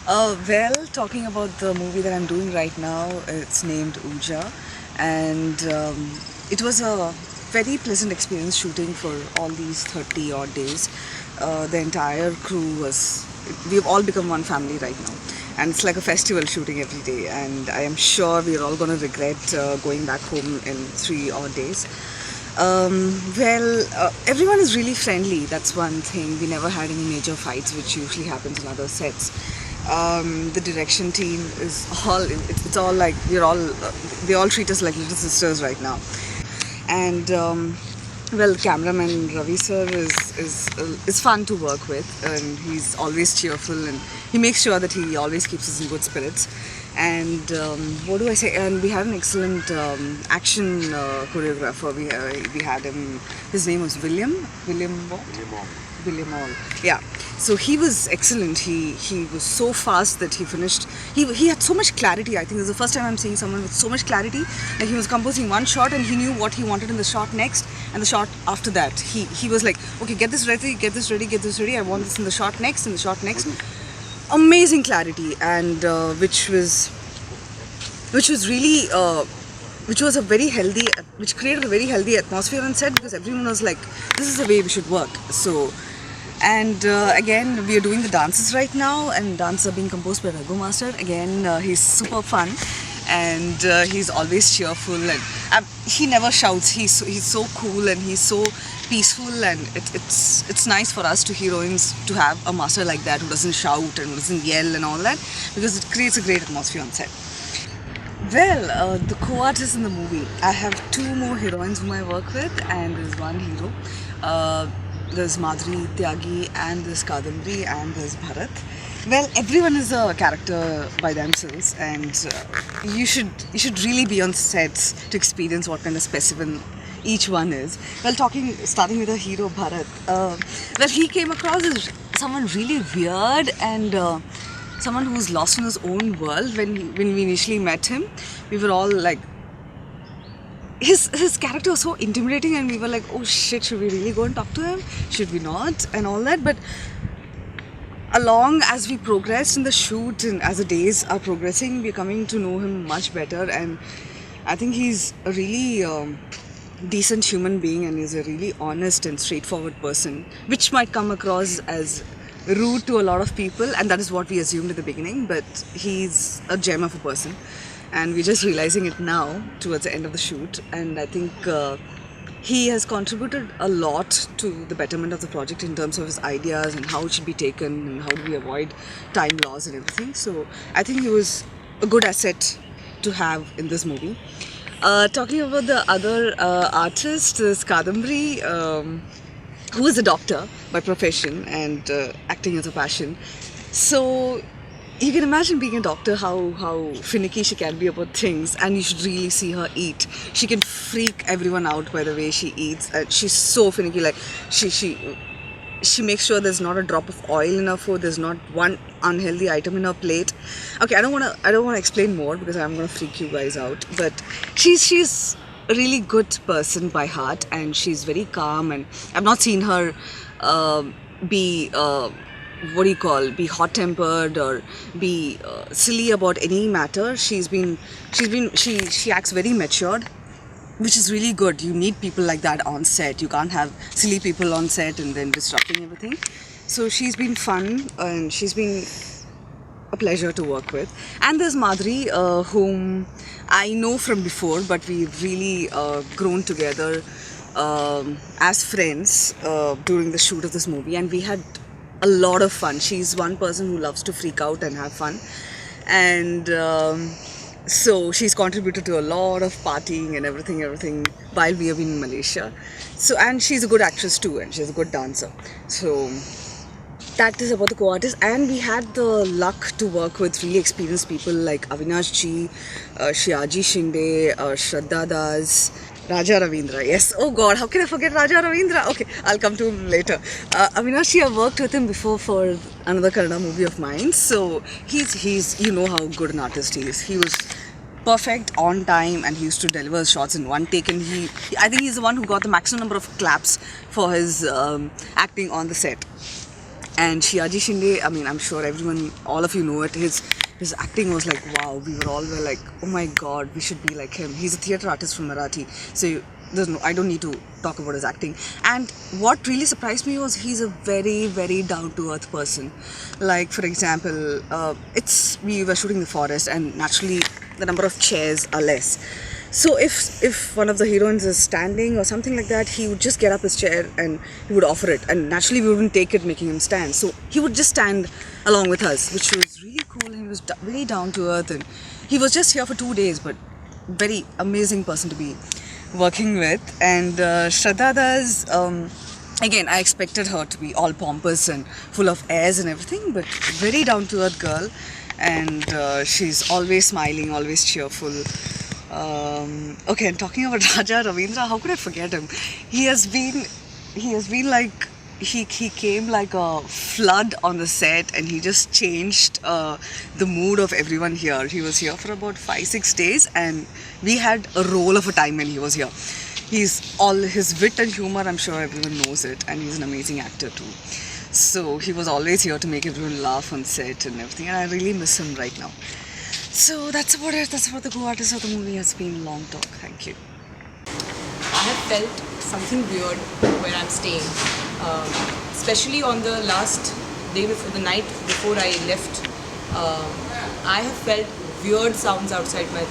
Talking about the movie that I'm doing right now, it's named Uja, and it was a very pleasant experience shooting for all these 30 odd days. The entire crew we've all become one family right now, and it's like a festival shooting every day. And I am sure we're all going to regret going back home in 3 odd days. Everyone is really friendly. That's one thing. We never had any major fights, which usually happens in other sets. The direction team is it's all like they all treat us like little sisters right now. And cameraman Ravi sir is fun to work with, and he's always cheerful, and he makes sure that he always keeps us in good spirits. And what do I say? And we had an excellent action choreographer. We had him. His name was William. William what? William All. Yeah. So he was excellent. He was so fast that he finished. He had so much clarity. I think this is the first time I'm seeing someone with so much clarity. Like he was composing one shot and he knew what he wanted in the shot next and the shot after that. He was like, okay, get this ready, get this ready, get this ready. I want this in the shot next, in the shot next. Amazing clarity, and which was really which was a very healthy, which created a very healthy atmosphere on set, because everyone was like, this is the way we should work. So, and again, we are doing the dances right now, and dances are being composed by Raghu Master. Again, he's super fun, and he's always cheerful, and he never shouts. He's so cool, and he's so peaceful, and it's nice for us heroines to have a master like that, who doesn't shout and doesn't yell and all that, because it creates a great atmosphere on set. The co-artists in the movie, I have 2 more heroines whom I work with, and there's one hero. There's Madhuri, Tyagi, and there's Kadambari, and there's Bharat. Everyone is a character by themselves, and you should really be on sets to experience what kind of specimen each one is. Starting with the hero Bharat, he came across as someone really weird, and someone who's lost in his own world. When we initially met him, we were all like, his character was so intimidating, and we were like, oh shit, should we really go and talk to him? Should we not? And all that. But along as we progressed in the shoot and as the days are progressing, we're coming to know him much better, and I think he's a really decent human being, and he's a really honest and straightforward person, which might come across as rude to a lot of people, and that is what we assumed at the beginning, but he's a gem of a person, and we're just realizing it now towards the end of the shoot. And I think he has contributed a lot to the betterment of the project in terms of his ideas and how it should be taken and how do we avoid time loss and everything. So I think he was a good asset to have in this movie. Talking about the other artist, is Kadambari, who is a doctor by profession and acting as a passion. So you can imagine being a doctor, how finicky she can be about things, and you should really see her eat. She can freak everyone out by the way she eats. She's so finicky. Like she makes sure there's not a drop of oil in her food. There's not one unhealthy item in her plate. Okay, I don't wanna explain more because I'm gonna freak you guys out. But she's a really good person by heart, and she's very calm, and I've not seen her be be hot-tempered or be silly about any matter. She acts very matured, which is really good. You need people like that on set. You can't have silly people on set and then disrupting everything. So she's been fun, and she's been a pleasure to work with. And there's Madhuri, whom I know from before, but we've really grown together as friends during the shoot of this movie, and we had a lot of fun. She's one person who loves to freak out and have fun, and so she's contributed to a lot of partying and everything while we have been in Malaysia. So, and she's a good actress too, and she's a good dancer. So that is about the co-artists. And we had the luck to work with really experienced people like Avinash Ji, Shiaji Shinde, Shraddha Das, Raja Ravindra. Yes. Oh God, how can I forget Raja Ravindra? Okay, I'll come to him later. Avinash Ji, I've worked with him before for another Kannada movie of mine. So he's you know how good an artist he is. He was perfect on time, and he used to deliver his shots in one take, and I think he's the one who got the maximum number of claps for his acting on the set. And Shiaji Shinde, I mean, I'm sure everyone, all of you know it. His acting was like, wow. We were like, oh my god, we should be like him. He's a theatre artist from Marathi, so I don't need to talk about his acting. And what really surprised me was he's a very, very down to earth person. Like, for example, we were shooting the forest, and naturally the number of chairs are less. So if one of the heroines is standing or something like that, he would just get up his chair and he would offer it. And naturally, we wouldn't take it, making him stand. So he would just stand along with us, which was really cool. And he was very down to earth, and he was just here for 2 days, but very amazing person to be working with. And Shraddha's, again, I expected her to be all pompous and full of airs and everything, but very down to earth girl. And she's always smiling, always cheerful. Okay, and talking about Raja Ravindra, how could I forget him? He has been like, he came like a flood on the set, and he just changed the mood of everyone here. He was here for about 5-6 days, and we had a roll of a time when he was here. He's all his wit and humor, I'm sure everyone knows it, and he's an amazing actor too. So he was always here to make everyone laugh on set and everything, and I really miss him right now. So that's about it. That's about the co-artist of the movie. It's been a long talk. Thank you. I have felt something weird where I'm staying, especially on the last day before, the night before I left. I have felt weird sounds outside my room.